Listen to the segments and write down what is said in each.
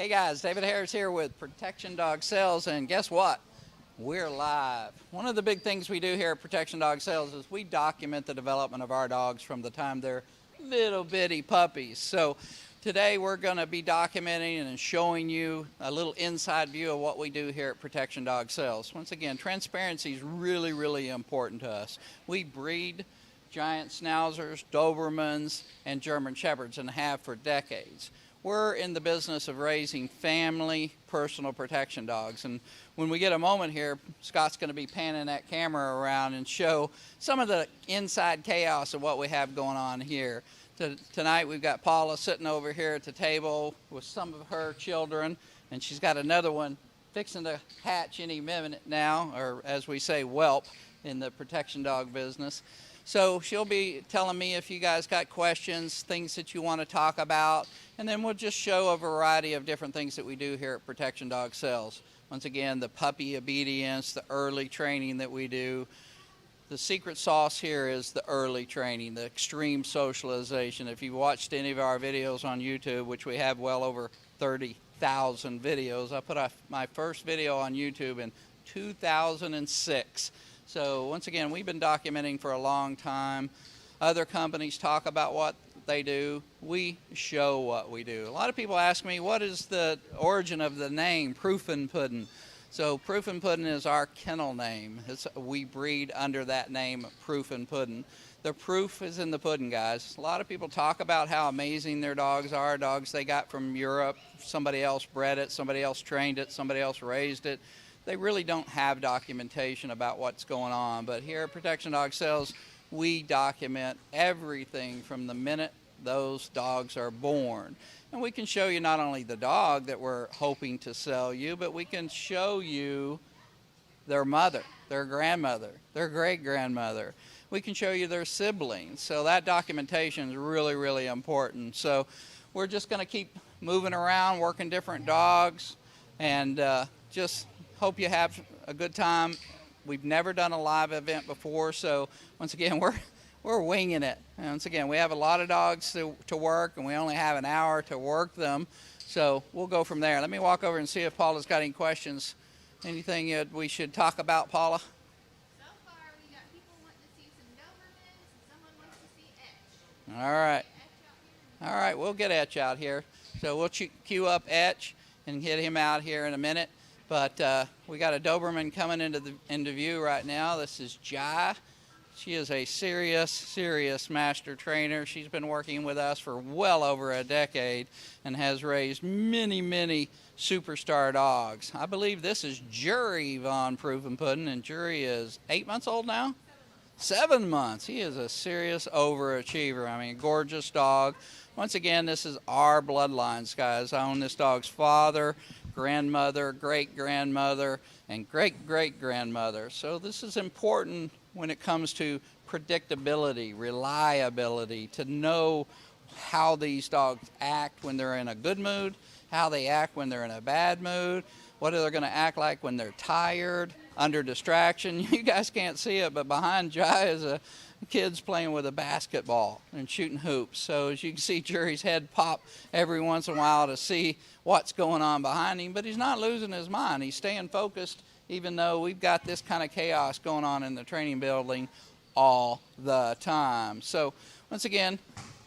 Hey guys, David Harris here with Protection Dog Sales, and guess what? We're live. One of the big things we do here at Protection Dog Sales is we document the development of our dogs from the time they're little bitty puppies. So today we're going to be documenting and showing you a little inside view of what we do here at Protection Dog Sales. Once again, transparency is really, really important to us. We breed giant schnauzers, Dobermans, and German Shepherds and have for decades. We're in the business of raising family personal protection dogs, and when we get a moment here, Scott's going to be panning that camera around and show some of the inside chaos of what we have going on here. Tonight we've got Paula sitting over here at the table with some of her children, and she's got another one fixing to hatch any minute now, or as we say, whelp in the protection dog business. So she'll be telling me if you guys got questions, things that you want to talk about, and then we'll just show a variety of different things that we do here at Protection Dog Sales. Once again, the puppy obedience, the early training that we do. The secret sauce here is the early training, the extreme socialization. If you've watched any of our videos on YouTube, which we have well over 30,000 videos, I put my first video on YouTube in 2006. So once again, we've been documenting for a long time. Other companies talk about what they do. We show what we do. A lot of people ask me, what is the origin of the name Proofin' Puddin'? So Proofin' Puddin' is our kennel name. We breed under that name, Proofin' Puddin'. The proof is in the pudding, guys. A lot of people talk about how amazing their dogs are, dogs they got from Europe. Somebody else bred it, somebody else trained it, somebody else raised it. They really don't have documentation about what's going on, but here at Protection Dog Sales, we document everything from the minute those dogs are born. And we can show you not only the dog that we're hoping to sell you, but we can show you their mother, their grandmother, their great-grandmother. We can show you their siblings. So that documentation is really, really important. So we're just going to keep moving around, working different dogs, and just hope you have a good time. We've never done a live event before, so once again, we're winging it. And once again, we have a lot of dogs to work, and we only have an hour to work them, so we'll go from there. Let me walk over and see if Paula's got any questions. Anything we should talk about, Paula? So far, we got people wanting to see some Dobermans, and someone wants to see Etch. All right. Etch out here. All right, we'll get Etch out here. So we'll queue up Etch and get him out here in a minute. But we got a Doberman coming into view right now. This is Jai. She is a serious master trainer. She's been working with us for well over a decade and has raised many superstar dogs. I believe this is Jury Von Proofin' Puddin', and Jury is 8 months old now? 7 months. He is a serious overachiever. I mean, gorgeous dog. Once again, this is our bloodlines, guys. I own this dog's father, grandmother, great-grandmother, and great-great-grandmother. So this is important when it comes to predictability, reliability, to know how these dogs act when they're in a good mood, how they act when they're in a bad mood, what are they going to act like when they're tired, under distraction. You guys can't see it, but behind Jai is a kid's playing with a basketball and shooting hoops. So as you can see, Jury's head pop every once in a while to see what's going on behind him, but he's not losing his mind. He's staying focused, even though we've got this kind of chaos going on in the training building all the time. So once again,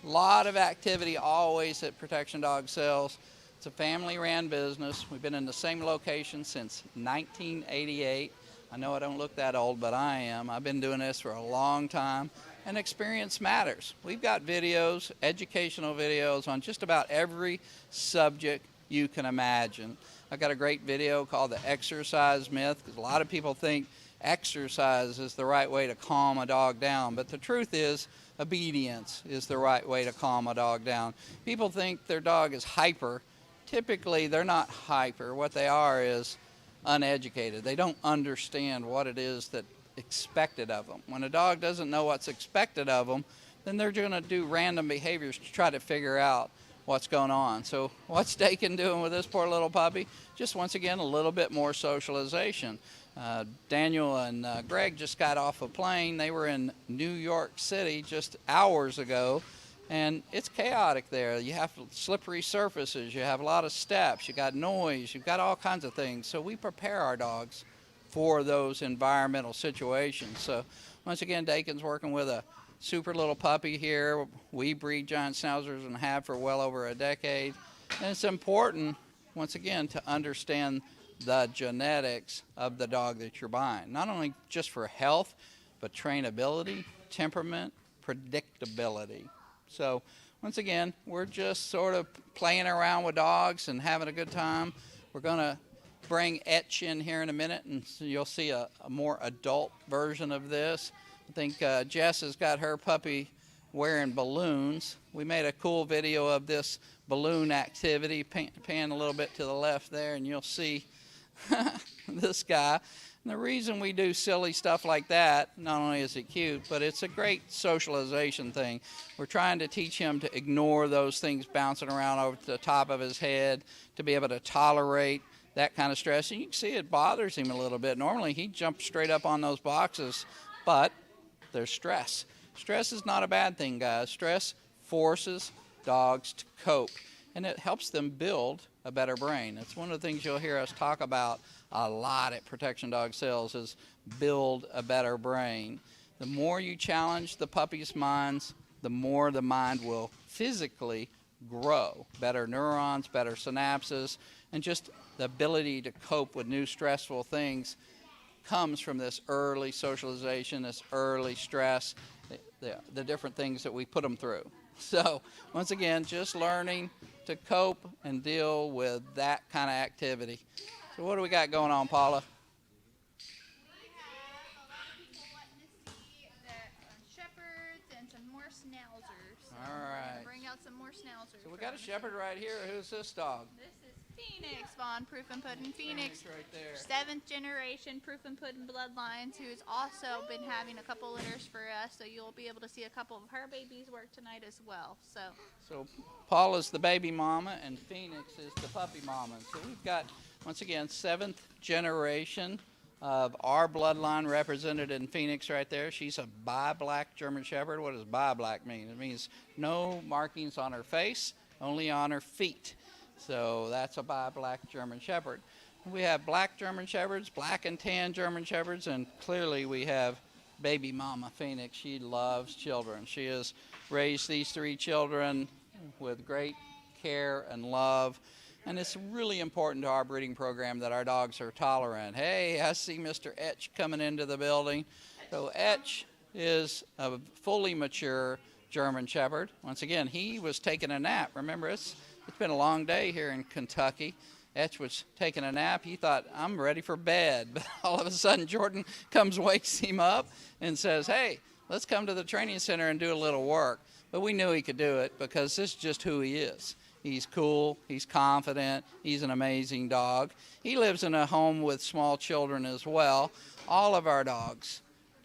a lot of activity always at Protection Dog Sales. It's a family-ran business. We've been in the same location since 1988. I know I don't look that old, but I am. I've been doing this for a long time, and experience matters. We've got videos, educational videos on just about every subject you can imagine. I've got a great video called The Exercise Myth, because a lot of people think exercise is the right way to calm a dog down, but the truth is obedience is the right way to calm a dog down. People think their dog is hyper. Typically, they're not hyper. What they are is uneducated. They don't understand what it is that's expected of them. When a dog doesn't know what's expected of them, then they're going to do random behaviors to try to figure out what's going on. So what's Dakin doing with this poor little puppy? Just once again, a little bit more socialization. Daniel and Greg just got off a plane. They were in New York City just hours ago, And it's chaotic there. You have slippery surfaces, you have a lot of steps, you got noise, you've got all kinds of things. So we prepare our dogs for those environmental situations. So once again, Dakin's working with a super little puppy here. We breed giant schnauzers and have for well over a decade. And it's important, once again, to understand the genetics of the dog that you're buying. Not only just for health, but trainability, temperament, predictability. So once again, we're just sort of playing around with dogs and having a good time. We're going to bring Etch in here in a minute, and so you'll see a more adult version of this. I think Jess has got her puppy wearing balloons. We made a cool video of this balloon activity. Pan a little bit to the left there, and you'll see this guy. And the reason we do silly stuff like that, not only is it cute, but it's a great socialization thing. We're trying to teach him to ignore those things bouncing around over the top of his head, to be able to tolerate that kind of stress. And you can see it bothers him a little bit. Normally he'd jump straight up on those boxes, but there's stress. Stress is not a bad thing, guys. Stress forces dogs to cope, and it helps them build a better brain. It's one of the things you'll hear us talk about a lot at Protection Dog Sales is build a better brain. The more you challenge the puppy's minds, the more the mind will physically grow. Better neurons, better synapses, and just the ability to cope with new stressful things comes from this early socialization, this early stress, the different things that we put them through. So once again, just learning to cope and deal with that kind of activity. So what do we got going on, Paula? We have a lot of people wanting to see the shepherds and some more schnauzers. So All we're right. gonna bring out some more schnauzers. So we got a shepherd right here. Who's this dog? This is Phoenix, Von Proof and Puddin' Phoenix. right there. 7th generation Proof and Puddin' bloodlines, who's also been having a couple litters for us, so you'll be able to see a couple of her babies work tonight as well. So Paula's the baby mama and Phoenix is the puppy mama. So we've got, once again, 7th generation of our bloodline represented in Phoenix right there. She's a bi-black German Shepherd. What does bi-black mean? It means no markings on her face, only on her feet. So that's a bi-black German Shepherd. We have black German Shepherds, black and tan German Shepherds, and clearly we have baby mama Phoenix. She loves children. She has raised these 3 children with great care and love. And it's really important to our breeding program that our dogs are tolerant. Hey, I see Mr. Etch coming into the building. So Etch is a fully mature German Shepherd. Once again, he was taking a nap. Remember, it's been a long day here in Kentucky. Etch was taking a nap. He thought, I'm ready for bed. But all of a sudden, Jordan comes, wakes him up, and says, hey, let's come to the training center and do a little work. But we knew he could do it because this is just who he is. He's cool, he's confident, he's an amazing dog. He lives in a home with small children as well. All of our dogs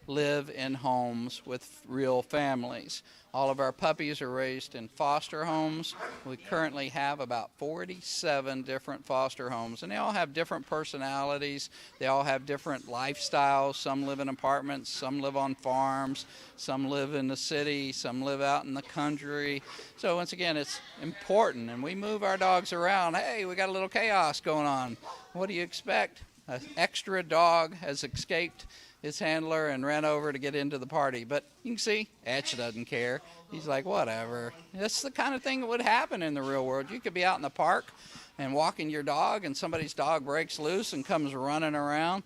live in homes with real families. All of our puppies are raised in foster homes. We currently have about 47 different foster homes, and they all have different personalities. They all have different lifestyles. Some live in apartments, some live on farms, some live in the city, some live out in the country. So once again, it's important, and we move our dogs around. Hey, we got a little chaos going on. What do you expect? An extra dog has escaped his handler and ran over to get into the party. But you can see, Etch doesn't care. He's like, whatever. That's the kind of thing that would happen in the real world. You could be out in the park and walking your dog, and somebody's dog breaks loose and comes running around.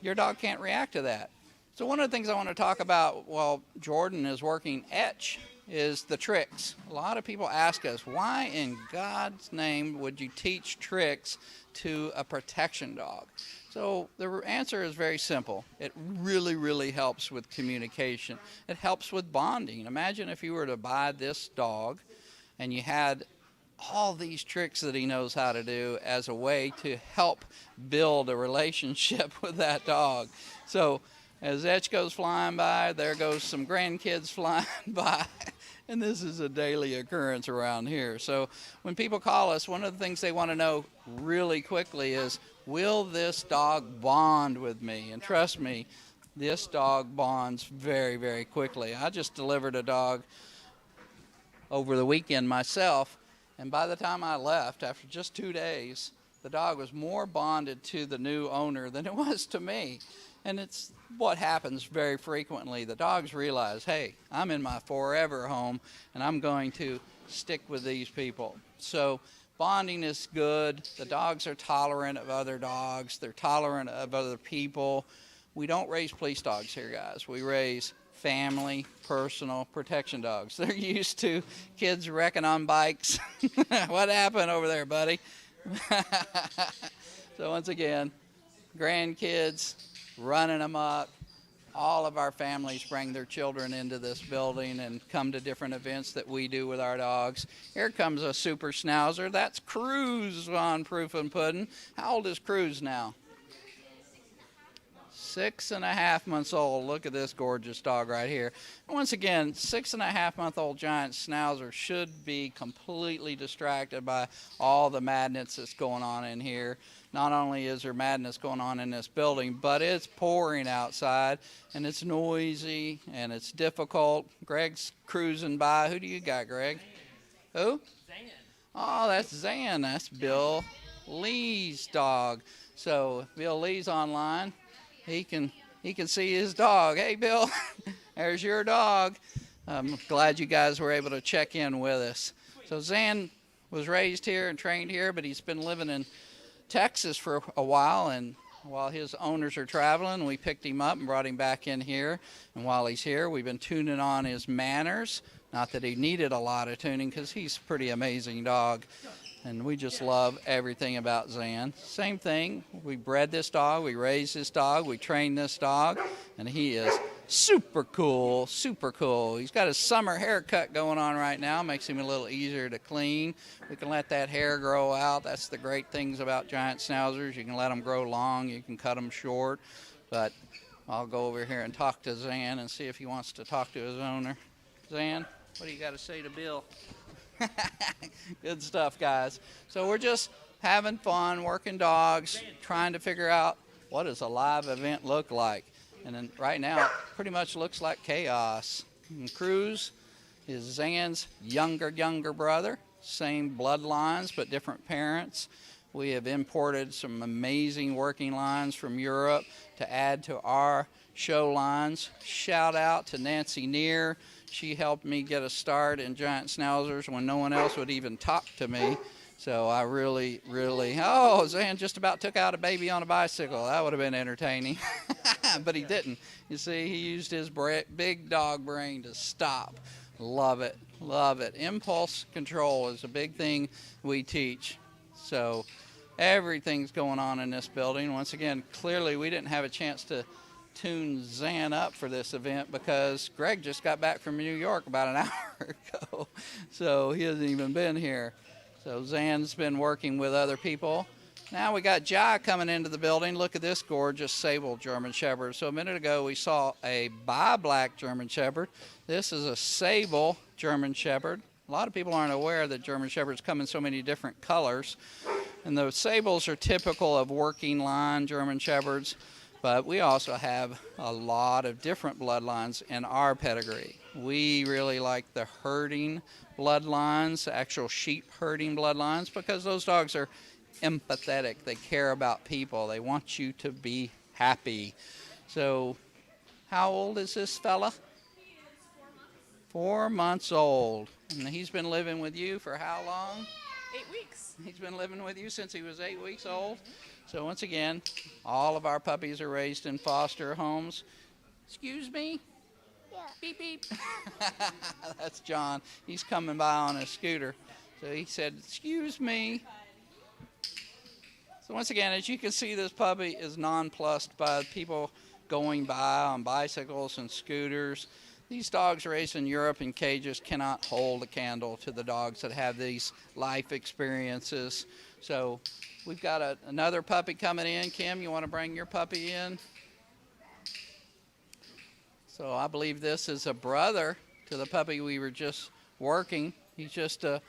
Your dog can't react to that. So one of the things I want to talk about while Jordan is working Etch is the tricks. A lot of people ask us, why in God's name would you teach tricks to a protection dog? So the answer is very simple. It really, really helps with communication. It helps with bonding. Imagine if you were to buy this dog and you had all these tricks that he knows how to do as a way to help build a relationship with that dog. So as Etch goes flying by, there goes some grandkids flying by. And this is a daily occurrence around here. So when people call us, one of the things they want to know really quickly is, will this dog bond with me? And trust me, this dog bonds very, very quickly. I just delivered a dog over the weekend myself, and by the time I left, after just 2 days, the dog was more bonded to the new owner than it was to me. And it's what happens very frequently. The dogs realize, hey, I'm in my forever home, and I'm going to stick with these people. So bonding is good. The dogs are tolerant of other dogs. They're tolerant of other people. We don't raise police dogs here, guys. We raise family, personal protection dogs. They're used to kids wrecking on bikes. What happened over there, buddy? So once again, grandkids running amok. All of our families bring their children into this building and come to different events that we do with our dogs. Here comes a super schnauzer. That's Cruz on Proof and Pudding. How old is Cruz now? 6.5 months old. Look at this gorgeous dog right here. Once again, 6.5-month-old giant schnauzer should be completely distracted by all the madness that's going on in here. Not only is there madness going on in this building, but it's pouring outside, and it's noisy, and it's difficult. Greg's cruising by. Who do you got, Greg? Who? Zan. Oh, that's Zan. That's Bill Lee's dog. So Bill Lee's online. He can see his dog. Hey, Bill, there's your dog. I'm glad you guys were able to check in with us. So Zan was raised here and trained here, but he's been living in Texas for a while, and while his owners are traveling, we picked him up and brought him back in here. And while he's here, we've been tuning on his manners. Not that he needed a lot of tuning, because he's a pretty amazing dog. And we just love everything about Zan. Same thing, we bred this dog, we raised this dog, we trained this dog, and he is super cool, super cool. He's got his summer haircut going on right now, makes him a little easier to clean. We can let that hair grow out. That's the great things about giant schnauzers. You can let them grow long, you can cut them short. But I'll go over here and talk to Zan and see if he wants to talk to his owner. Zan, what do you got to say to Bill? Good stuff, guys. So we're just having fun, working dogs, trying to figure out what does a live event look like. And then right now, it pretty much looks like chaos. And Cruz is Zan's younger brother. Same bloodlines, but different parents. We have imported some amazing working lines from Europe to add to our show lines. Shout out to Nancy Neer. She helped me get a start in giant schnauzers when no one else would even talk to me. So I really, oh, Zan just about took out a baby on a bicycle. That would have been entertaining. But he didn't. You see, he used his big dog brain to stop. Love it, love it. Impulse control is a big thing we teach. So everything's going on in this building. Once again, clearly we didn't have a chance to tune Zan up for this event because Greg just got back from New York about an hour ago. So he hasn't even been here. So Zan's been working with other people. Now we got Jai coming into the building. Look at this gorgeous sable German Shepherd. So a minute ago we saw a bi-black German Shepherd. This is a sable German Shepherd. A lot of people aren't aware that German Shepherds come in so many different colors. And those sables are typical of working line German Shepherds. But we also have a lot of different bloodlines in our pedigree. We really like the herding bloodlines, the actual sheep herding bloodlines, because those dogs are empathetic. They care about people. They want you to be happy. So how old is this fella? 4 months old. And he's been living with you for how long? 8 weeks. He's been living with you since he was 8 weeks old. So once again, all of our puppies are raised in foster homes. Excuse me? Yeah. Beep, beep. That's John. He's coming by on a scooter. So he said, excuse me. So once again, as you can see, this puppy is nonplussed by people going by on bicycles and scooters. These dogs raised in Europe in cages cannot hold a candle to the dogs that have these life experiences. So we've got another puppy coming in. Kim, you want to bring your puppy in? So I believe this is a brother to the puppy we were just working. He's just a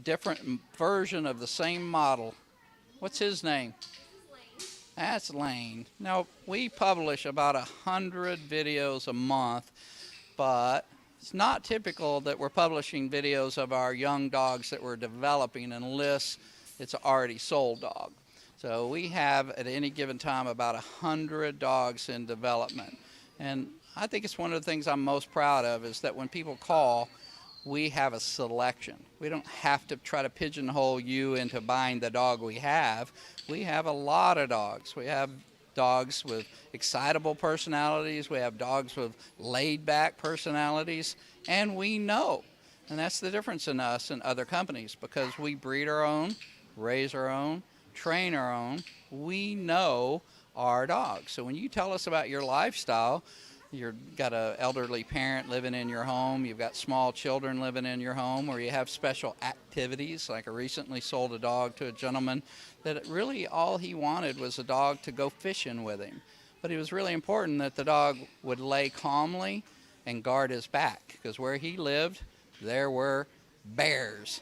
different version of the same model. What's his name? That's Lane. Now, we publish about 100 videos a month, but It's not typical that we're publishing videos of our young dogs that we're developing unless it's an already sold dog. So we have at any given time about 100 dogs in development. And I think it's one of the things I'm most proud of is that when people call, we have a selection. We don't have to try to pigeonhole you into buying the dog we have. We have a lot of dogs. We have dogs with excitable personalities. We have dogs with laid-back personalities. And we know. And that's the difference in us and other companies, because we breed our own, raise our own, train our own. We know our dogs. So when you tell us about your lifestyle, you've got an elderly parent living in your home, you've got small children living in your home, or you have special activities. Like I recently sold a dog to a gentleman that really all he wanted was a dog to go fishing with him. But it was really important that the dog would lay calmly and guard his back, because where he lived, there were bears.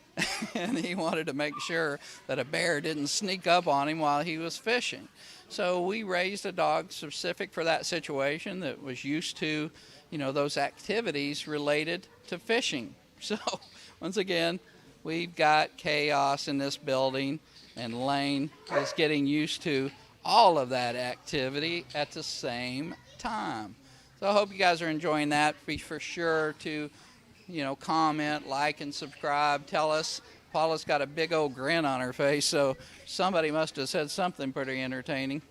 And he wanted to make sure that a bear didn't sneak up on him while he was fishing. So we raised a dog specific for that situation that was used to, those activities related to fishing. So once again, we've got chaos in this building, and Lane is getting used to all of that activity at the same time. So I hope you guys are enjoying that. Be for sure to, comment, like, and subscribe. Tell us. Paula's got a big old grin on her face, so somebody must have said something pretty entertaining.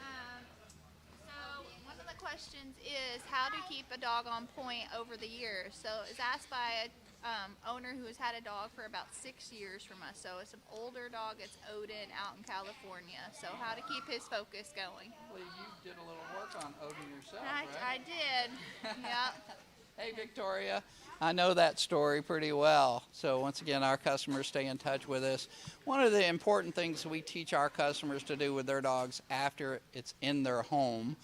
So one of the questions is how to keep a dog on point over the years. So it's asked by a owner who has had a dog for about 6 years from us. So it's an older dog. It's Odin out in California. So how to keep his focus going. Well, you did a little work on Odin yourself, I right? did. Yeah. Hey, Victoria. I know that story pretty well. So once again, our customers stay in touch with us. One of the important things we teach our customers to do with their dogs after it's in their home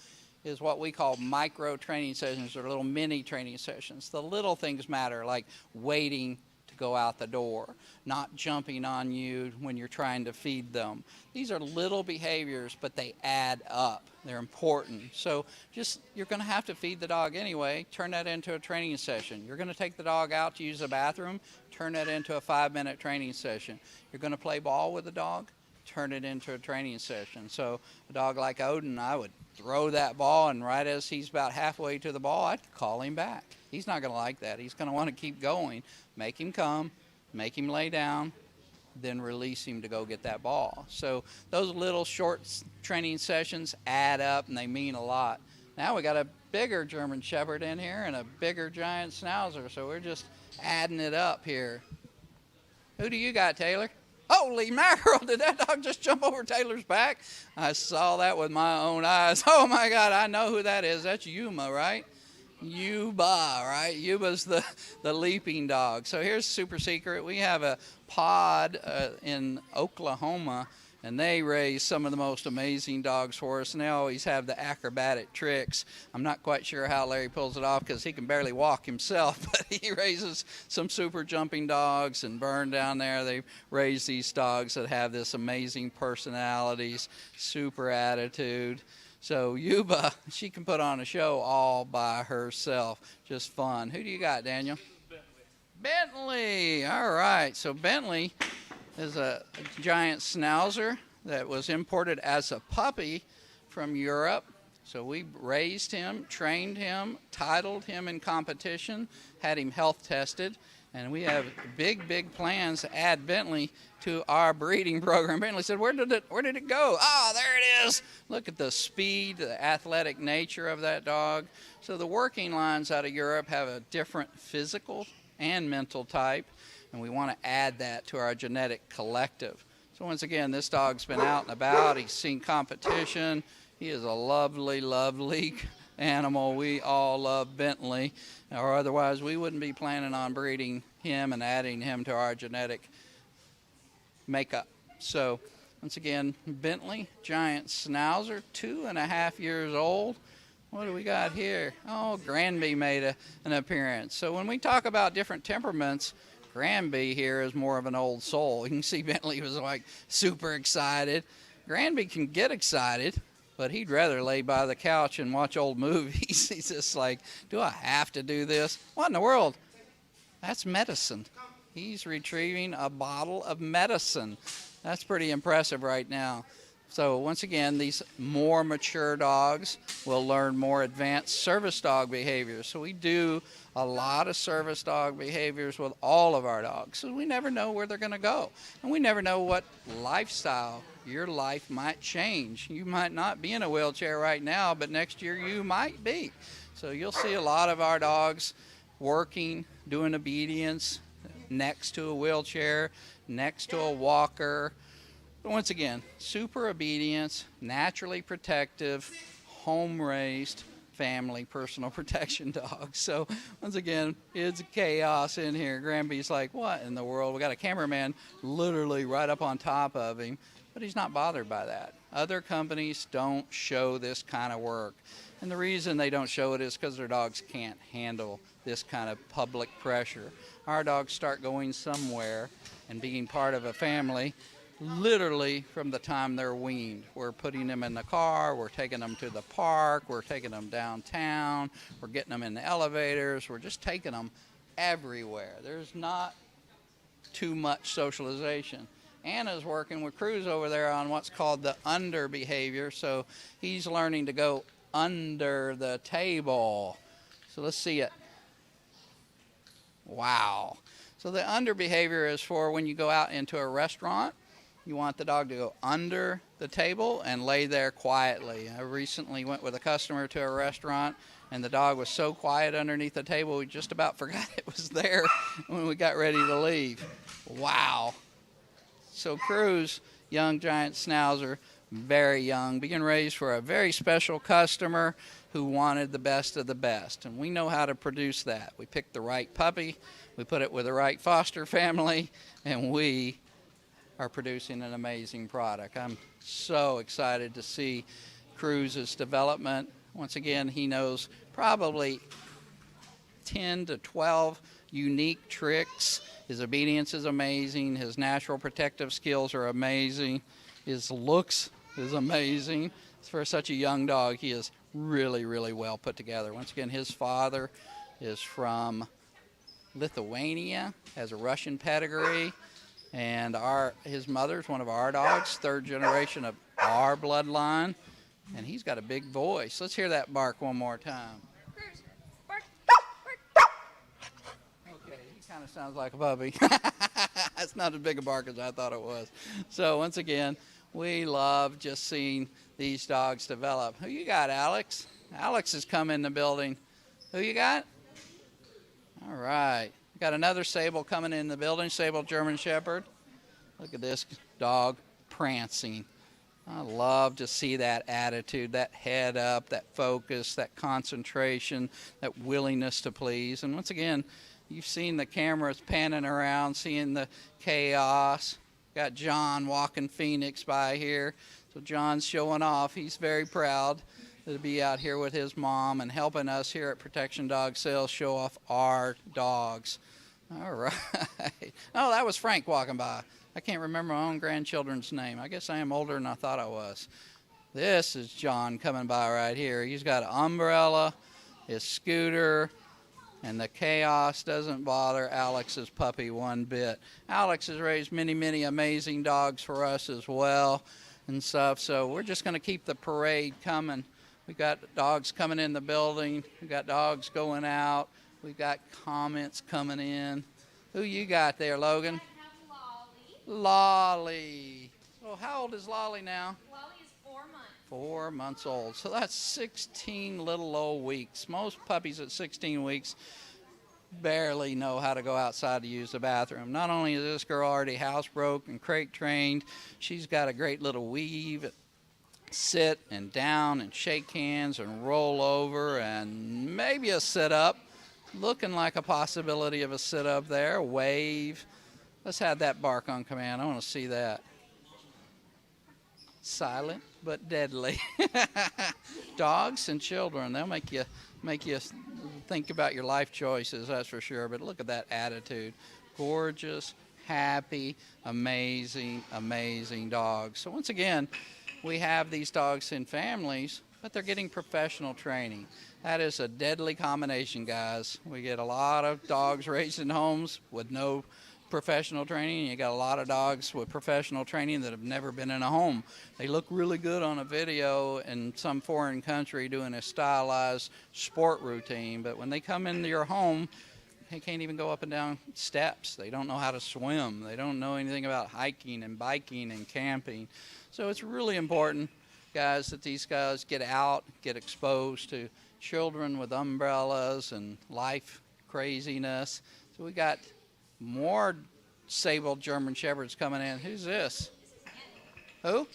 is what we call micro training sessions, or little mini training sessions. The little things matter, like waiting to go out the door, not jumping on you when you're trying to feed them. These are little behaviors, but they add up. They're important. So you're going to have to feed the dog anyway. Turn that into a training session. You're going to take the dog out to use the bathroom. Turn that into a 5-minute training session. You're going to play ball with the dog. Turn it into a training session. So a dog like Odin, I would throw that ball, and right as he's about halfway to the ball, I'd call him back. He's not going to like that. He's going to want to keep going. Make him come, make him lay down, then release him to go get that ball. So those little short training sessions add up, and they mean a lot. Now we got a bigger German Shepherd in here and a bigger giant Schnauzer, so we're just adding it up here. Who do you got, Taylor? Holy mackerel, did that dog just jump over Taylor's back? I saw that with my own eyes. Oh my God, I know who that is. That's Yuma, right? Yuba, right? Yuba's the leaping dog. So here's super secret. We have a pod in Oklahoma, and they raise some of the most amazing dogs for us, and they always have the acrobatic tricks. I'm not quite sure how Larry pulls it off because he can barely walk himself, but he raises some super jumping dogs. And Burn down there, they raise these dogs that have this amazing personalities, super attitude. So Yuba, she can put on a show all by herself. Just fun. Who do you got, Daniel? Bentley. All right. So Bentley is a giant Schnauzer that was imported as a puppy from Europe. So we raised him, trained him, titled him in competition, had him health tested, and we have big, big plans to add Bentley to our breeding program. Bentley said, where did it go? Ah, there it is. Look at the speed, the athletic nature of that dog. So the working lines out of Europe have a different physical and mental type, and we want to add that to our genetic collective. So once again, this dog's been out and about. He's seen competition. He is a lovely, lovely animal. We all love Bentley, or otherwise we wouldn't be planning on breeding him and adding him to our genetic makeup. So once again, Bentley, giant Schnauzer, 2.5 years old. What do we got here? Oh, Granby made an appearance. So when we talk about different temperaments, Granby here is more of an old soul. You can see Bentley was like super excited. Granby can get excited, but he'd rather lay by the couch and watch old movies. He's just like, do I have to do this? What in the world? That's medicine. He's retrieving a bottle of medicine. That's pretty impressive right now. So once again, these more mature dogs will learn more advanced service dog behaviors. So we do a lot of service dog behaviors with all of our dogs. So we never know where they're going to go. And we never know what lifestyle your life might change. You might not be in a wheelchair right now, but next year you might be. So you'll see a lot of our dogs working, doing obedience next to a wheelchair, next to a walker. But once again, super obedience, naturally protective, home-raised, family personal protection dogs. So once again, it's chaos in here. Granby's like, what in the world? We got a cameraman literally right up on top of him, but he's not bothered by that. Other companies don't show this kind of work. And the reason they don't show it is because their dogs can't handle this kind of public pressure. Our dogs start going somewhere and being part of a family literally from the time they're weaned. We're putting them in the car, we're taking them to the park, we're taking them downtown, we're getting them in the elevators, we're just taking them everywhere. There's not too much socialization. Anna's working with Cruz over there on what's called the under behavior, so he's learning to go under the table. So let's see it. Wow. So the under behavior is for when you go out into a restaurant. You want the dog to go under the table and lay there quietly. I recently went with a customer to a restaurant, and the dog was so quiet underneath the table, we just about forgot it was there when we got ready to leave. Wow. So Cruz, young giant schnauzer, very young, being raised for a very special customer who wanted the best of the best. And we know how to produce that. We picked the right puppy, we put it with the right foster family, and we are producing an amazing product. I'm so excited to see Cruz's development. Once again, he knows probably 10 to 12 unique tricks. His obedience is amazing. His natural protective skills are amazing. His looks is amazing. For such a young dog, he is really, really well put together. Once again, his father is from Lithuania, has a Russian pedigree. And his mother's one of our dogs, third generation of our bloodline, and he's got a big voice. Let's hear that bark one more time. Bark, Okay, he kind of sounds like a puppy. That's not as big a bark as I thought it was. So once again, we love just seeing these dogs develop. Who you got, Alex? Alex has come in the building. Who you got? All right. Got another sable coming in the building, sable German Shepherd. Look at this dog prancing. I love to see that attitude, that head up, that focus, that concentration, that willingness to please. And once again, you've seen the cameras panning around, seeing the chaos. Got John walking Phoenix by here. So John's showing off. He's very proud to be out here with his mom and helping us here at Protection Dog Sales show off our dogs. All right. Oh, that was Frank walking by. I can't remember my own grandchildren's name. I guess I am older than I thought I was. This is John coming by right here. He's got an umbrella, his scooter, and the chaos doesn't bother Alex's puppy one bit. Alex has raised many, many amazing dogs for us as well and stuff. So we're just going to keep the parade coming. We've got dogs coming in the building. We've got dogs going out. We've got comments coming in. Who you got there, Logan? I have Lolly. Lolly. Well, how old is Lolly now? Lolly is 4 months. 4 months old. So that's 16 little old weeks. Most puppies at 16 weeks barely know how to go outside to use the bathroom. Not only is this girl already housebroke and crate trained, she's got a great little weave, sit and down and shake hands and roll over and maybe a sit up. Looking like a possibility of a sit up there, wave. Let's have that bark on command. I want to see that. Silent but deadly. Dogs and children, they'll make you think about your life choices, that's for sure. But look at that attitude. Gorgeous, happy, amazing, amazing dog. So once again, we have these dogs in families, but they're getting professional training. That is a deadly combination, guys. We get a lot of dogs raised in homes with no professional training, and you got a lot of dogs with professional training that have never been in a home. They look really good on a video in some foreign country doing a stylized sport routine, but when they come into your home, they can't even go up and down steps. They don't know how to swim. They don't know anything about hiking and biking and camping. So it's really important, guys, that these guys get out, get exposed to children with umbrellas and life craziness. So we got more sable German Shepherds coming in. Who's this? Who?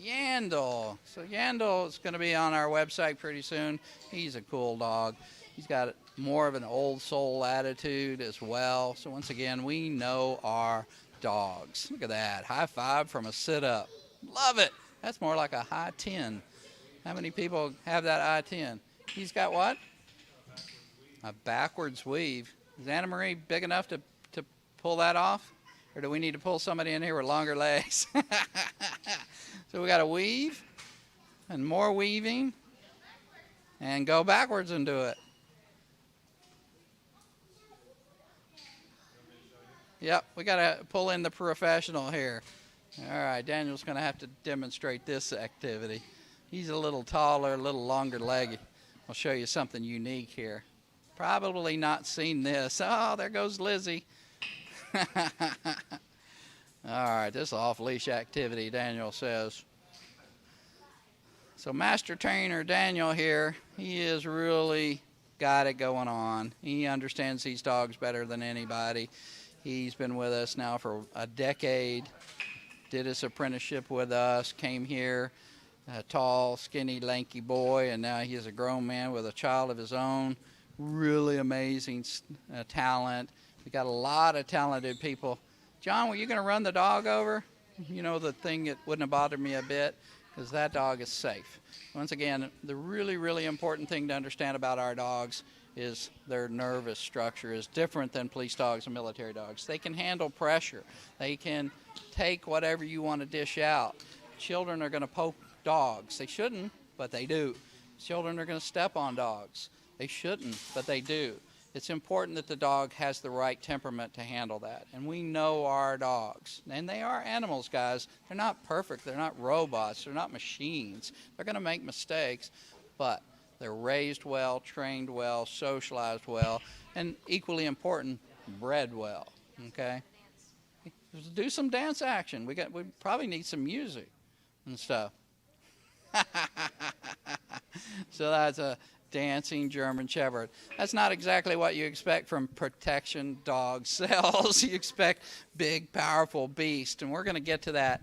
Yandel. So Yandel is going to be on our website pretty soon. He's a cool dog. He's got more of an old soul attitude as well. So once again, we know our dogs. Look at that. High five from a sit-up. Love it. That's more like a high 10. How many people have that high 10? He's got what? A backwards weave. Is Anna Marie big enough to pull that off? Or do we need to pull somebody in here with longer legs? So we got to weave and more weaving and go backwards and do it. Yep, we got to pull in the professional here. All right, Daniel's going to have to demonstrate this activity. He's a little taller, a little longer legged. I'll show you something unique here. Probably not seen this. Oh, there goes Lizzie. All right, this is off-leash activity, Daniel says. So Master Trainer Daniel here, he has really got it going on. He understands these dogs better than anybody. He's been with us now for a decade, did his apprenticeship with us, came here, a tall, skinny, lanky boy, and now he's a grown man with a child of his own. Really amazing talent. We got a lot of talented people. John, were you going to run the dog over? You know, the thing that wouldn't have bothered me a bit, because that dog is safe. Once again, the really, really important thing to understand about our dogs is their nervous structure is different than police dogs and military dogs. They can handle pressure. They can take whatever you want to dish out. Children are going to poke dogs. They shouldn't, but they do. Children are going to step on dogs. They shouldn't, but they do. It's important that the dog has the right temperament to handle that. And we know our dogs. And they are animals, guys. They're not perfect. They're not robots. They're not machines. They're going to make mistakes, but they're raised well, trained well, socialized well, and equally important, bred well. Okay? Do some dance action. We probably need some music and stuff. So that's a dancing German Shepherd. That's not exactly what you expect from protection dog cells. You expect big, powerful beast, and we're going to get to that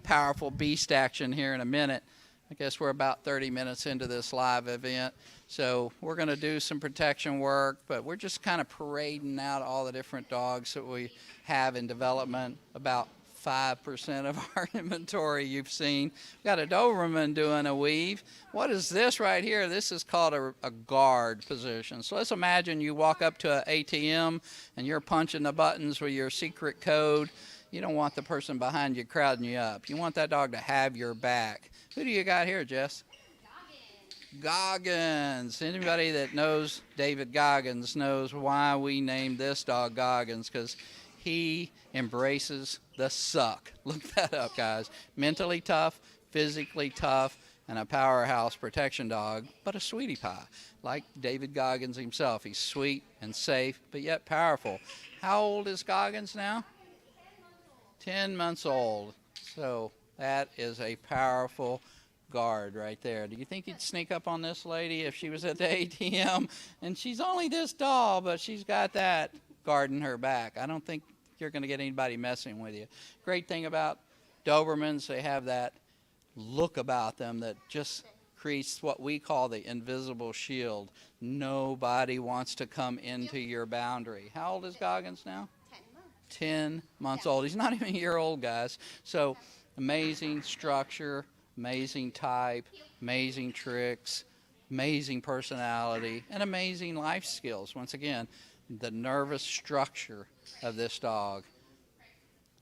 powerful beast action here in a minute. I guess we're about 30 minutes into this live event, so we're going to do some protection work, but we're just kind of parading out all the different dogs that we have in development. About 5% of our inventory you've seen. We've got a Doberman doing a weave. What is this right here? This is called a guard position. So let's imagine you walk up to an ATM and you're punching the buttons with your secret code. You don't want the person behind you crowding you up. You want that dog to have your back. Who do you got here, Jess? Goggins. Anybody that knows David Goggins knows why we named this dog Goggins, because he embraces the suck. Look that up, guys. Mentally tough, physically tough, and a powerhouse protection dog, but a sweetie pie, like David Goggins himself. He's sweet and safe, but yet powerful. How old is Goggins now? 10 months old. So that is a powerful guard right there. Do you think he'd sneak up on this lady if she was at the ATM? And she's only this tall, but she's got that guarding her back. I don't think you're going to get anybody messing with you. Great thing about Dobermans, they have that look about them that just creates what we call the invisible shield. Nobody wants to come into your boundary. How old is Goggins now? 10 months old. He's not even a year old, guys. So amazing structure, amazing type, amazing tricks, amazing personality, and amazing life skills. Once again, the nervous structure of this dog.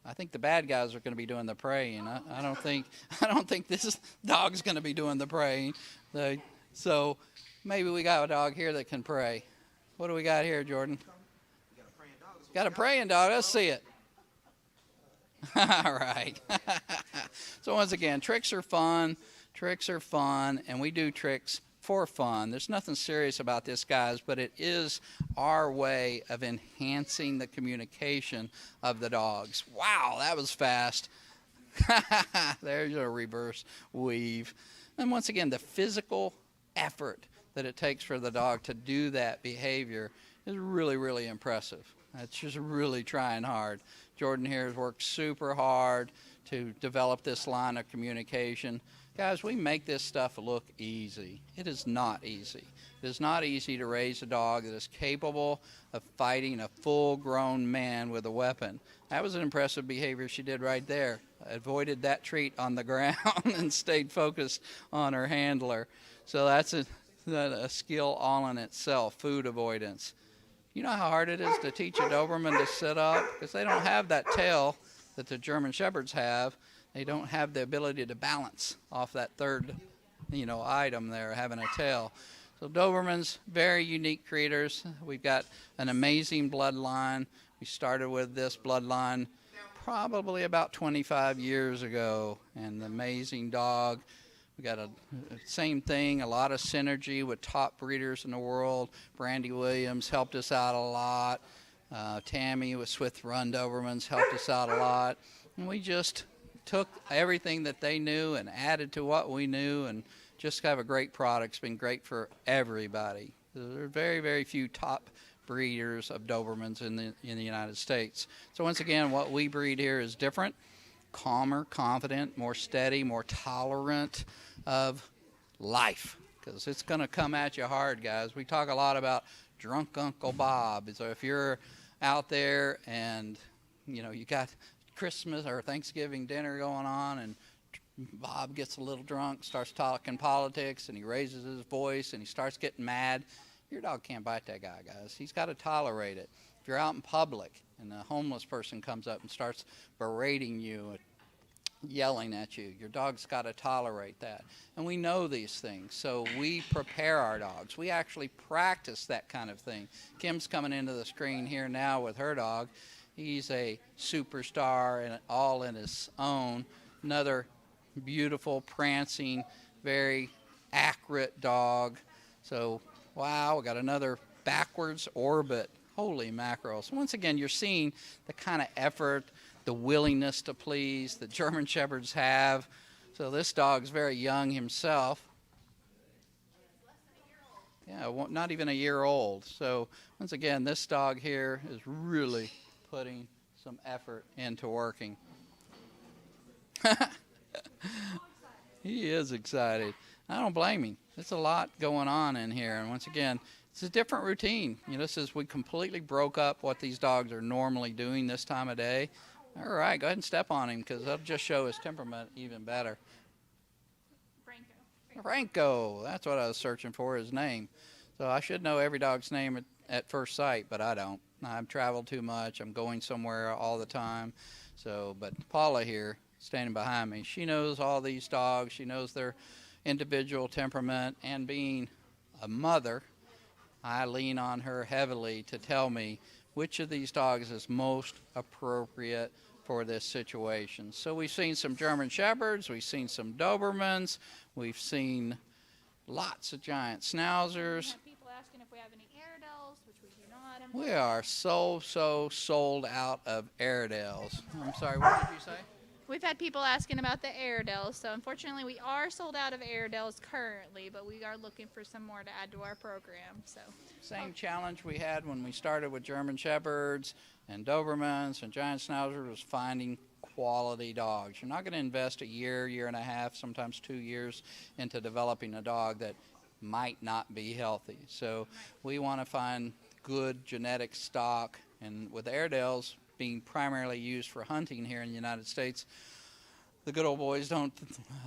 I think the bad guys are going to be doing the praying. I don't think I don't think this dog's going to be doing the praying. So maybe we got a dog here that can pray. What do we got here, Jordan? Got a praying dog. Let's see it. All right. So once again, tricks are fun. Tricks are fun, and we do tricks for fun. There's nothing serious about this, guys, but it is our way of enhancing the communication of the dogs. Wow, that was fast. There's a reverse weave. And once again, the physical effort that it takes for the dog to do that behavior is really, really impressive. It's just really trying hard. Jordan here has worked super hard to develop this line of communication. Guys, we make this stuff look easy. It is not easy. It is not easy to raise a dog that is capable of fighting a full-grown man with a weapon. That was an impressive behavior she did right there. Avoided that treat on the ground and stayed focused on her handler. So that's a skill all in itself, food avoidance. You know how hard it is to teach a Doberman to sit up? Because they don't have that tail that the German Shepherds have. They don't have the ability to balance off that third, item there, having a tail. So Dobermans, very unique creators. We've got an amazing bloodline. We started with this bloodline probably about 25 years ago, and an amazing dog. We got a same thing, a lot of synergy with top breeders in the world. Brandy Williams helped us out a lot. Tammy with Swift Run Dobermans helped us out a lot. And we just took everything that they knew and added to what we knew, and just have a great product. It's been great for everybody. There are very, very few top breeders of Dobermans in the United States. So once again, what we breed here is different. Calmer, confident, more steady, more tolerant of life, because it's going to come at you hard, guys. We talk a lot about drunk Uncle Bob. So if you're out there and you got Christmas or Thanksgiving dinner going on, and Bob gets a little drunk, starts talking politics, and he raises his voice and he starts getting mad, your dog can't bite that guy, guys. He's got to tolerate it. If you're out in public and a homeless person comes up and starts berating you, yelling at you, your dog's got to tolerate that. And we know these things, so we prepare our dogs. We actually practice that kind of thing. Kim's coming into the screen here now with her dog. He's a superstar and all in his own. Another beautiful, prancing, very accurate dog. So, wow, we got another backwards orbit. Holy mackerel. So once again, you're seeing the kind of effort, the willingness to please that German Shepherds have. So this dog's very young himself. Yeah, not even a year old. So once again, this dog here is really putting some effort into working. He is excited. I don't blame him. There's a lot going on in here. And once again, it's a different routine. This is, we completely broke up what these dogs are normally doing this time of day. All right, go ahead and step on him, because that'll just show his temperament even better. Franco, that's what I was searching for, his name. So I should know every dog's name at first sight, but I don't. I've traveled too much. I'm going somewhere all the time. So, but Paula here, standing behind me, she knows all these dogs. She knows their individual temperament, and being a mother, I lean on her heavily to tell me which of these dogs is most appropriate for this situation. So we've seen some German Shepherds, we've seen some Dobermans, we've seen lots of giant Schnauzers. People asking if we have any Airedales, which we do not. We are so sold out of Airedales. I'm sorry, what did you say? We've had people asking about the Airedales, so unfortunately we are sold out of Airedales currently, but we are looking for some more to add to our program. So same challenge we had when we started with German Shepherds and Dobermans and giant Schnauzers was finding quality dogs. You're not going to invest a year, year and a half, sometimes 2 years into developing a dog that might not be healthy. So we want to find good genetic stock, and with Airedales being primarily used for hunting here in the United States, the good old boys don't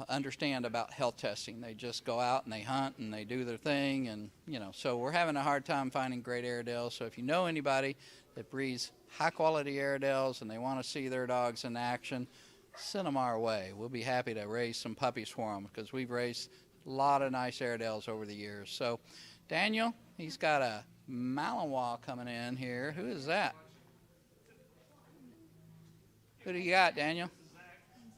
understand about health testing. They just go out and they hunt and they do their thing, and so we're having a hard time finding great Airedales. So if you know anybody that breeds high quality Airedales and they want to see their dogs in action, send them our way. We'll be happy to raise some puppies for them, because we've raised a lot of nice Airedales over the years. So Daniel, he's got a Malinois coming in here. Who is that? Who do you got, Daniel?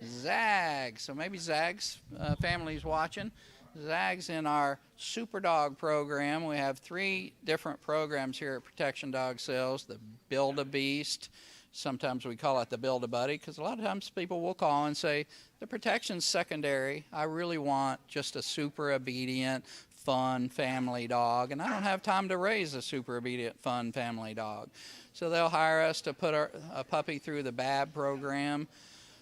Zag. So maybe Zag's family's watching. Zag's in our Super Dog program. We have 3 different programs here at Protection Dog Sales. The Build a Beast. Sometimes we call it the Build a Buddy, because a lot of times people will call and say, the protection's secondary. I really want just a super obedient, fun family dog, and I don't have time to raise a super obedient, fun family dog. So they'll hire us to put a puppy through the BAB program.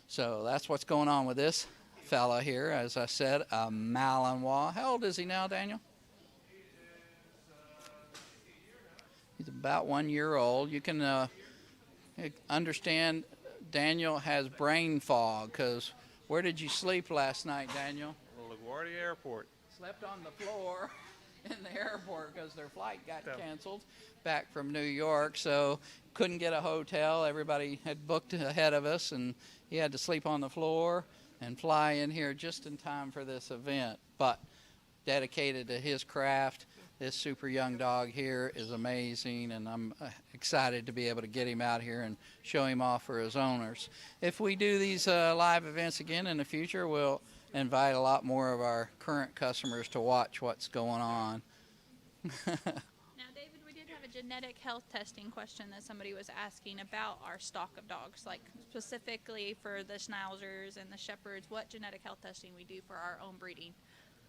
So that's what's going on with this fella here. As I said, a Malinois. How old is he now, Daniel? He's about 1 year old. You can understand Daniel has brain fog, because where did you sleep last night, Daniel? LaGuardia Airport. Slept on the floor in the airport because their flight got canceled back from New York, so couldn't get a hotel. Everybody had booked ahead of us, and he had to sleep on the floor and fly in here just in time for this event. But dedicated to his craft, this super young dog here is amazing, and I'm excited to be able to get him out here and show him off for his owners. If we do these live events again in the future, we'll invite a lot more of our current customers to watch what's going on. Now, David, we did have a genetic health testing question that somebody was asking about our stock of dogs, like specifically for the Schnauzers and the Shepherds, what genetic health testing we do for our own breeding.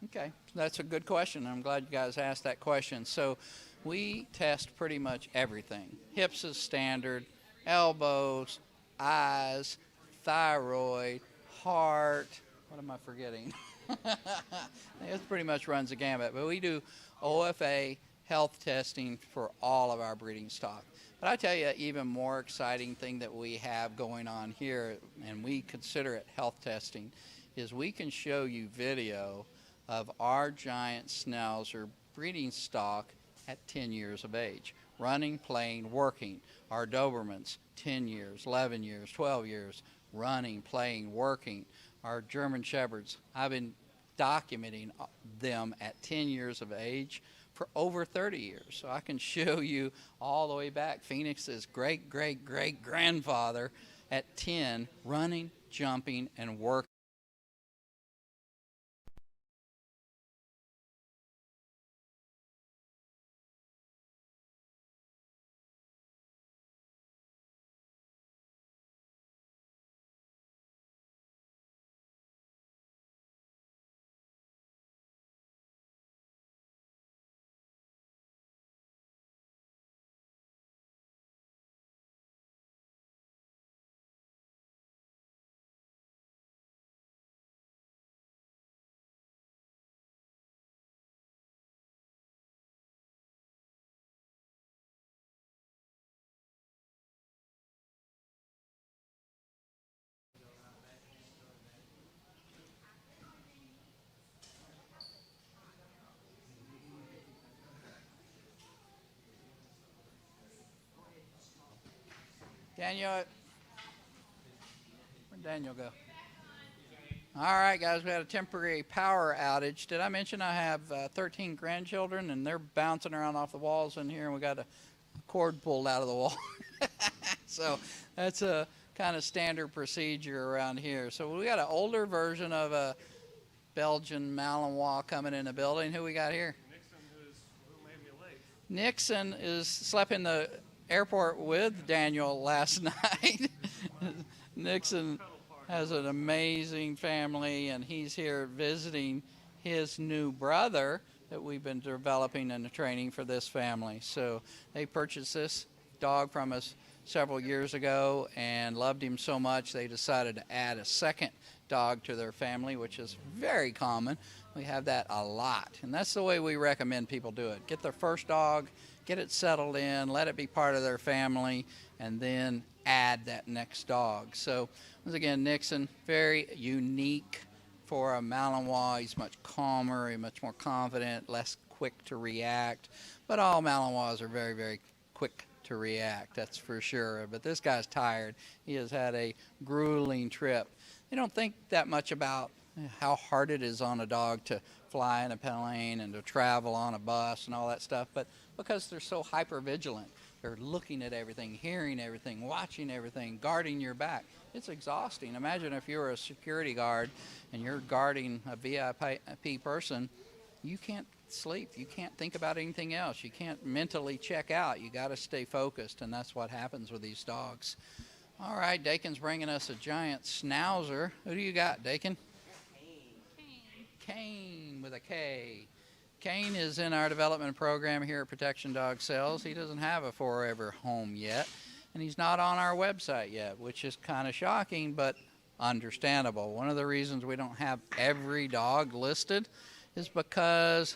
Okay, that's a good question. I'm glad you guys asked that question. So we test pretty much everything. Hips is standard, elbows, eyes, thyroid, heart. What am I forgetting? It pretty much runs the gamut. But we do OFA health testing for all of our breeding stock. But I tell you, even more exciting thing that we have going on here, and we consider it health testing, is we can show you video of our giant Schnauzer breeding stock at 10 years of age. Running, playing, working. Our Dobermans, 10 years, 11 years, 12 years, running, playing, working. Our German Shepherds, I've been documenting them at 10 years of age for over 30 years. So I can show you all the way back. Phoenix's great-great-great-grandfather at 10, running, jumping, and working. Daniel, where'd Daniel go? All right, guys, we had a temporary power outage. Did I mention I have 13 grandchildren, and they're bouncing around off the walls in here, and we got a cord pulled out of the wall. So that's a kind of standard procedure around here. So we got an older version of a Belgian Malinois coming in the building. Who we got here? Who made me late. Nixon slept in the airport with Daniel last night. Nixon has an amazing family, and he's here visiting his new brother that we've been developing and training for this family. So they purchased this dog from us several years ago and loved him so much they decided to add a second dog to their family, which is very common. We have that a lot, and that's the way we recommend people do it. Get their first dog, get it settled in, let it be part of their family, and then add that next dog. So once again, Nixon, very unique for a Malinois. He's much calmer, he's much more confident, less quick to react. But all Malinois are very, very quick to react, that's for sure. But this guy's tired. He has had a grueling trip. They don't think that much about how hard it is on a dog to fly in a plane and to travel on a bus and all that stuff, but because they're so hyper vigilant, they're looking at everything, hearing everything, watching everything, guarding your back. It's exhausting. Imagine if you're a security guard and you're guarding a VIP person, you can't sleep. You can't think about anything else. You can't mentally check out. You got to stay focused, and that's what happens with these dogs. All right, Dakin's bringing us a giant schnauzer. Who do you got, Dakin? Kane with a K. Kane is in our development program here at Protection Dog Sales. He doesn't have a forever home yet, and he's not on our website yet, which is kind of shocking, but understandable. One of the reasons we don't have every dog listed is because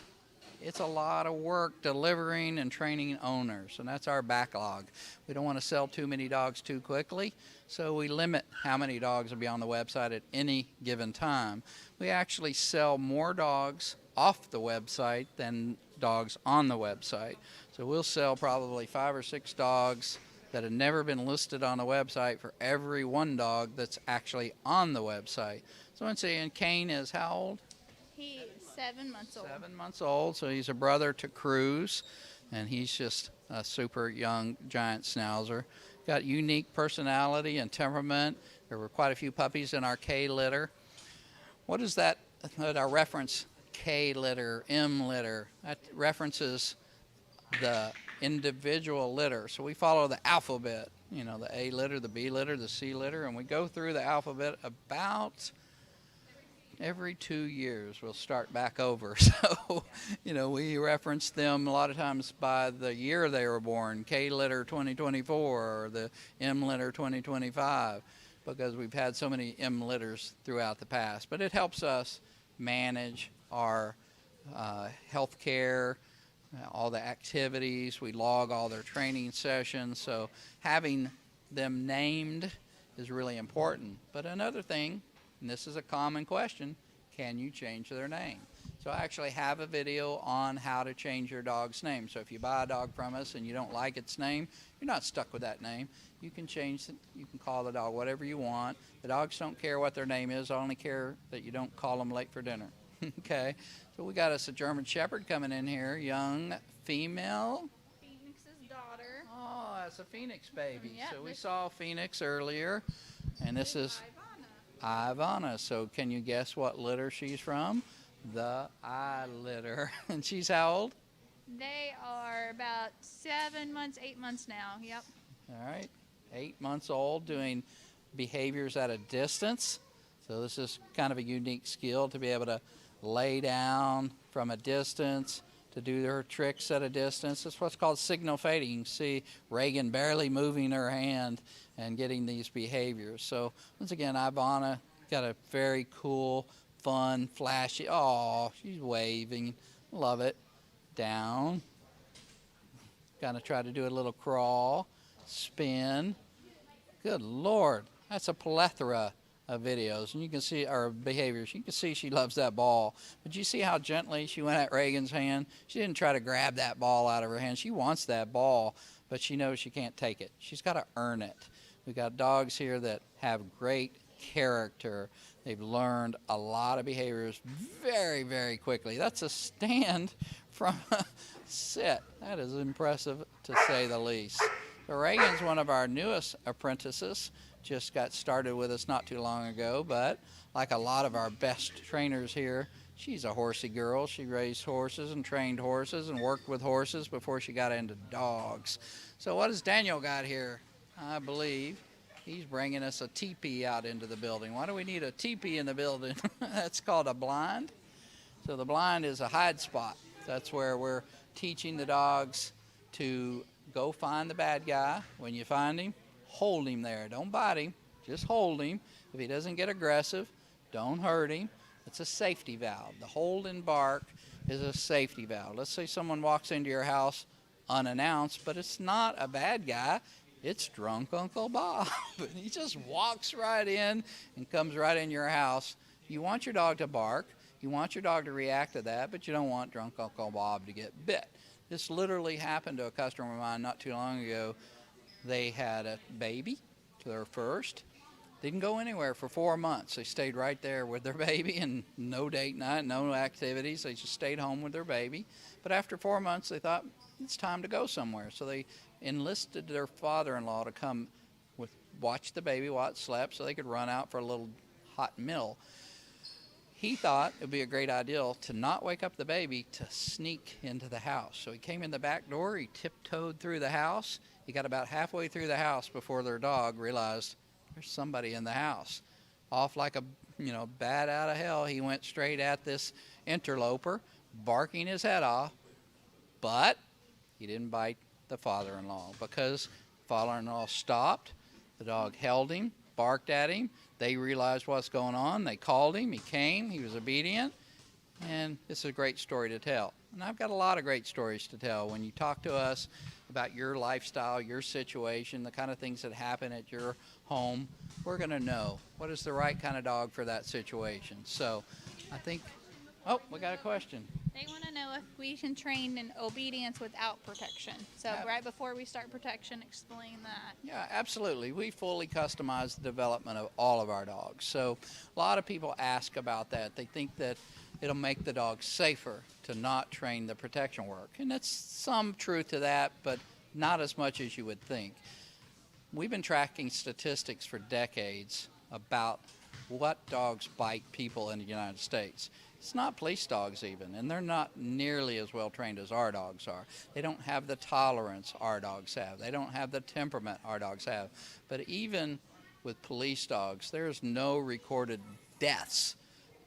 it's a lot of work delivering and training owners, and that's our backlog. We don't want to sell too many dogs too quickly, so we limit how many dogs will be on the website at any given time. We actually sell more dogs off the website than dogs on the website. So we'll sell probably 5 or 6 dogs that have never been listed on the website for every one dog that's actually on the website. So once again, Kane is how old? He's 7 months old. 7 months old, so he's a brother to Cruz, and he's just a super young giant schnauzer. Got unique personality and temperament. There were quite a few puppies in our K litter. What is that, our reference, K litter, M litter? That references the individual litter. So we follow the alphabet, you know, the A litter, the B litter, the C litter, and we go through the alphabet about every 2 years. We'll start back over. So, you know, we reference them a lot of times by the year they were born, K litter 2024 or the M litter 2025, because we've had so many M litters throughout the past. But it helps us manage our health care, all the activities. We log all their training sessions. So having them named is really important. But another thing, and this is a common question, can you change their name? So I actually have a video on how to change your dog's name. So if you buy a dog from us and you don't like its name, you're not stuck with that name. You can change it. You can call the dog whatever you want. The dogs don't care what their name is. I only care that you don't call them late for dinner. Okay, so we got us a German Shepherd coming in here, young female. Phoenix's daughter. Oh, that's a Phoenix baby. Yep, So we saw Phoenix earlier, and this is Ivana. Ivana. So can you guess what litter she's from? The I litter. And she's how old? They are about 7 months, 8 months now. Yep. All right, 8 months old, doing behaviors at a distance. So this is kind of a unique skill to be able to lay down from a distance, to do her tricks at a distance. It's what's called signal fading. You can see Reagan barely moving her hand and getting these behaviors. So once again, Ivana got a very cool, fun, flashy, oh, she's waving, love it, down. Gonna try to do a little crawl, spin. Good Lord, that's a plethora of videos, and you can see our behaviors. You can see she loves that ball. But you see how gently she went at Reagan's hand? She didn't try to grab that ball out of her hand. She wants that ball, but she knows she can't take it. She's got to earn it. We've got dogs here that have great character. They've learned a lot of behaviors very, very quickly. That's a stand from a sit. That is impressive, to say the least. So Reagan's one of our newest apprentices. Just got started with us not too long ago, but like a lot of our best trainers here, she's a horsey girl. She raised horses and trained horses and worked with horses before she got into dogs. So what has Daniel got here? I believe he's bringing us a teepee out into the building. Why do we need a teepee in the building? That's called a blind. So the blind is a hide spot. That's where we're teaching the dogs to go find the bad guy. When you find him, hold him there. Don't bite him. Just hold him. If he doesn't get aggressive, don't hurt him. It's a safety valve. The hold and bark is a safety valve. Let's say someone walks into your house unannounced, but it's not a bad guy. It's drunk Uncle Bob. And he just walks right in and comes right in your house. You want your dog to bark. You want your dog to react to that, but you don't want drunk Uncle Bob to get bit. This literally happened to a customer of mine not too long ago. They had a baby, their first. Didn't go anywhere for 4 months. They stayed right there with their baby, and no date night, no activities. They just stayed home with their baby. But after 4 months, they thought it's time to go somewhere. So they enlisted their father-in-law to come watch the baby while it slept so they could run out for a little hot meal. He thought it would be a great idea to not wake up the baby, to sneak into the house. So he came in the back door, he tiptoed through the house. He got about halfway through the house before their dog realized there's somebody in the house. Off like a bat out of hell, he went straight at this interloper, barking his head off, but he didn't bite the father-in-law because the father-in-law stopped. The dog held him, barked at him. They realized what's going on. They called him. He came. He was obedient. And it's a great story to tell. And I've got a lot of great stories to tell. When you talk to us about your lifestyle, your situation, the kind of things that happen at your home, we're going to know what is the right kind of dog for that situation. So I think, we got a question. They want to know if we can train in obedience without protection. So right before we start protection, explain that. Yeah, absolutely. We fully customize the development of all of our dogs. So a lot of people ask about that. They think that it'll make the dog safer to not train the protection work. And that's some truth to that, but not as much as you would think. We've been tracking statistics for decades about what dogs bite people in the United States. It's not police dogs even, and they're not nearly as well trained as our dogs are. They don't have the tolerance our dogs have. They don't have the temperament our dogs have. But even with police dogs, there's no recorded deaths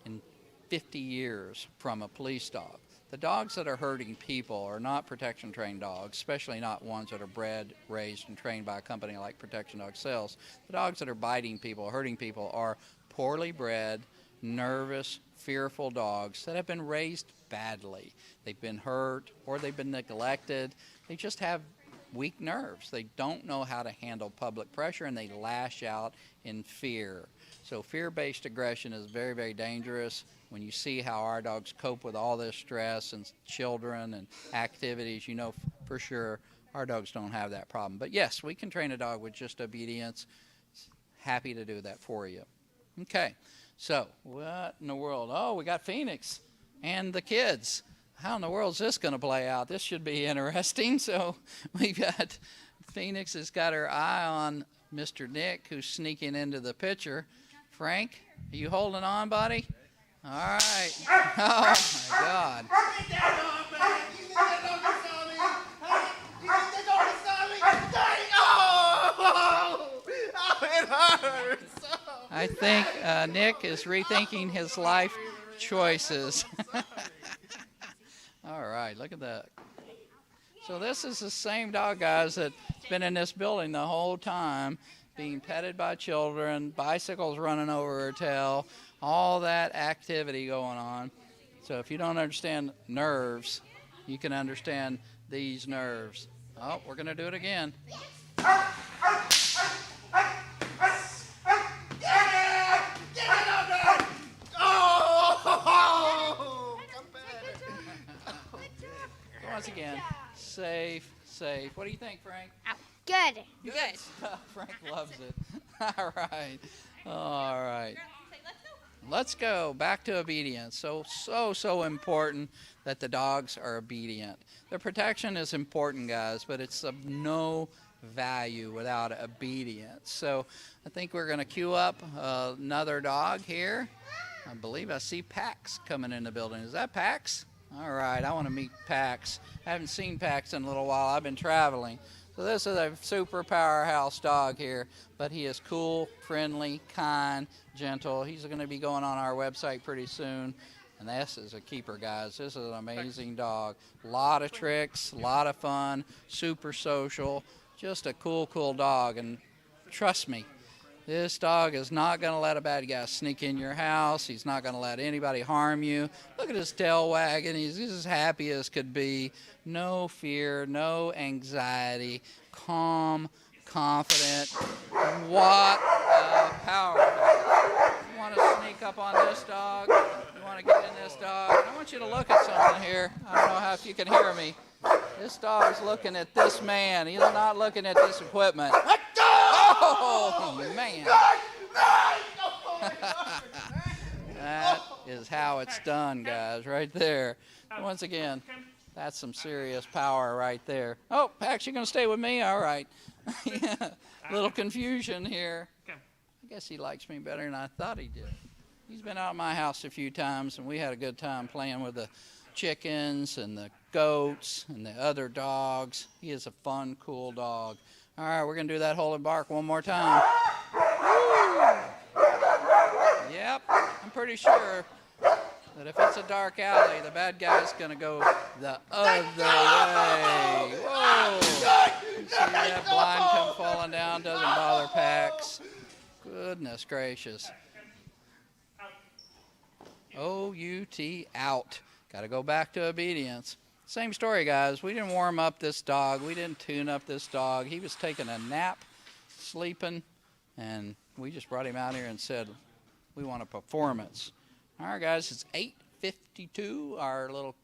in 50 years from a police dog. The dogs that are hurting people are not protection trained dogs, especially not ones that are bred, raised, and trained by a company like Protection Dog Sales. The dogs that are biting people, hurting people, are poorly bred, nervous, fearful dogs that have been raised badly. They've been hurt or they've been neglected. They just have weak nerves. They don't know how to handle public pressure, and they lash out in fear. So fear-based aggression is very, very dangerous. When you see how our dogs cope with all this stress and children and activities, you know for sure our dogs don't have that problem. But yes, we can train a dog with just obedience. Happy to do that for you. Okay, so what in the world? Oh, we got Phoenix and the kids. How in the world is this going to play out? This should be interesting. So we've got Phoenix has got her eye on Mr. Nick, who's sneaking into the picture. Frank, are you holding on, buddy? All right. Oh, my God. It hurts. I think Nick is rethinking his life choices. All right, look at that. So this is the same dog, guys, that's been in this building the whole time, being petted by children, bicycles running over her tail, all that activity going on. So if you don't understand nerves, you can understand these nerves. Oh, we're going to do it again. Once again, safe. What do you think, Frank? Good. Good stuff. Frank loves it. All right. Let's go back to obedience. So important that the dogs are obedient. The protection is important, guys, but it's of no value without obedience. So I think we're going to queue up another dog here. I believe I see Pax coming in the building. Is that Pax? All right, I want to meet Pax. I haven't seen Pax in a little while. I've been traveling. So this is a super powerhouse dog here, but he is cool, friendly, kind, gentle. He's going to be going on our website pretty soon. And this is a keeper, guys. This is an amazing dog. A lot of tricks, a lot of fun, super social, just a cool dog. And trust me, this dog is not going to let a bad guy sneak in your house. He's not going to let anybody harm you. Look at his tail wagging. He's as happy as could be. No fear, no anxiety, calm confident. What a powerhouse. You want to sneak up on this dog? You want to get in this dog? I want you to look at something here. I don't know if you can hear me. This dog's looking at this man. He's not looking at this equipment. Oh, man. That is how it's done, guys, right there. Once again, that's some serious power right there. Oh, Pax, you going to stay with me? All right. Little confusion here. I guess he likes me better than I thought he did. He's been out of my house a few times, and we had a good time playing with the chickens and the goats and the other dogs. He is a fun, cool dog. All right, we're going to do that hold and bark one more time. Woo! Yep, I'm pretty sure that if it's a dark alley, the bad guy's going to go the other way. Whoa! You see that blind come falling down? Doesn't bother Pax. Goodness gracious. O-U-T, out. Got to go back to obedience. Same story, guys. We didn't warm up this dog. We didn't tune up this dog. He was taking a nap, sleeping, and we just brought him out here and said, we want a performance. All right, guys, it's 8:52. Our little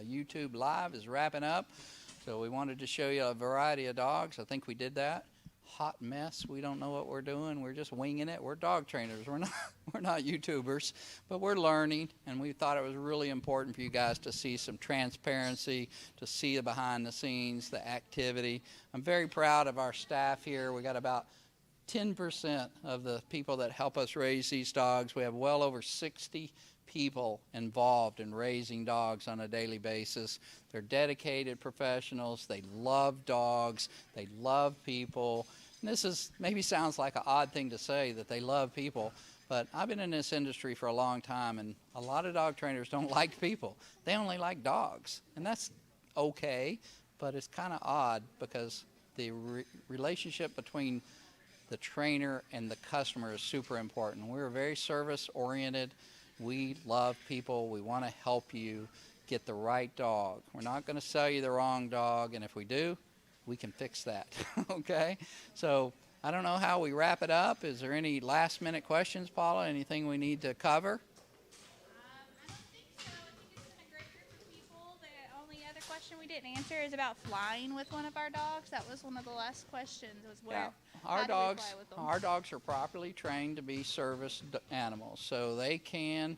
YouTube live is wrapping up. So we wanted to show you a variety of dogs. I think we did that. Hot mess. We don't know what we're doing. We're just winging it. We're dog trainers. We're not YouTubers, but we're learning, and we thought it was really important for you guys to see some transparency, to see the behind the scenes, the activity. I'm very proud of our staff here. We got about 10% of the people that help us raise these dogs. We have well over 60 people involved in raising dogs on a daily basis. They're dedicated professionals. They love dogs. They love people. And this is maybe sounds like an odd thing to say, that they love people, but I've been in this industry for a long time, and a lot of dog trainers don't like people. They only like dogs, and that's okay, but it's kind of odd because the relationship between the trainer and the customer is super important. We're very service-oriented. We love people. We want to help you get the right dog. We're not going to sell you the wrong dog, and if we do, we can fix that, okay? So I don't know how we wrap it up. Is there any last-minute questions, Paula? Anything we need to cover? I don't think so. I think it's been a great group of people. The only other question we didn't answer is about flying with one of our dogs. That was one of the last questions. Was where Our how do we fly with them? our dogs are properly trained to be service animals, so they can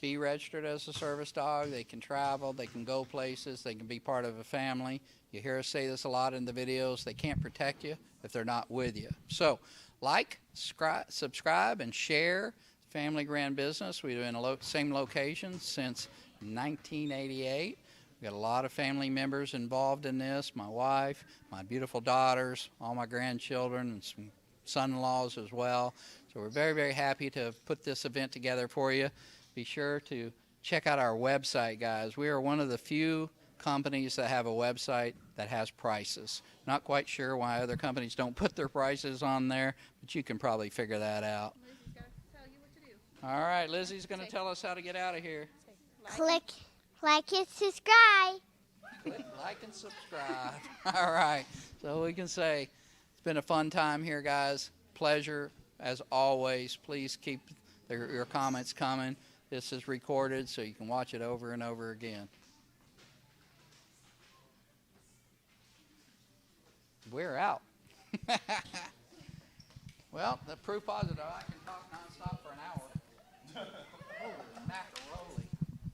be registered as a service dog. They can travel. They can go places. They can be part of a family. You hear us say this a lot in the videos. They can't protect you if they're not with you. So, like, subscribe, and share. Family Grand Business. We've been in the same location since 1988. We got a lot of family members involved in this. My wife, my beautiful daughters, all my grandchildren, and some son-in-laws as well. So we're very, very happy to have put this event together for you. Be sure to check out our website, guys. We are one of the few companies that have a website that has prices. Not quite sure why other companies don't put their prices on there, but you can probably figure that out. Lizzie's going to tell you what to do. All right, Lizzie's going to tell us how to get out of here. Click like and subscribe. Click like and subscribe. All right. So we can say it's been a fun time here, guys. Pleasure as always. Please keep your comments coming. This is recorded so you can watch it over and over again. We're out. Well, the proof positive, I can talk nonstop for an hour.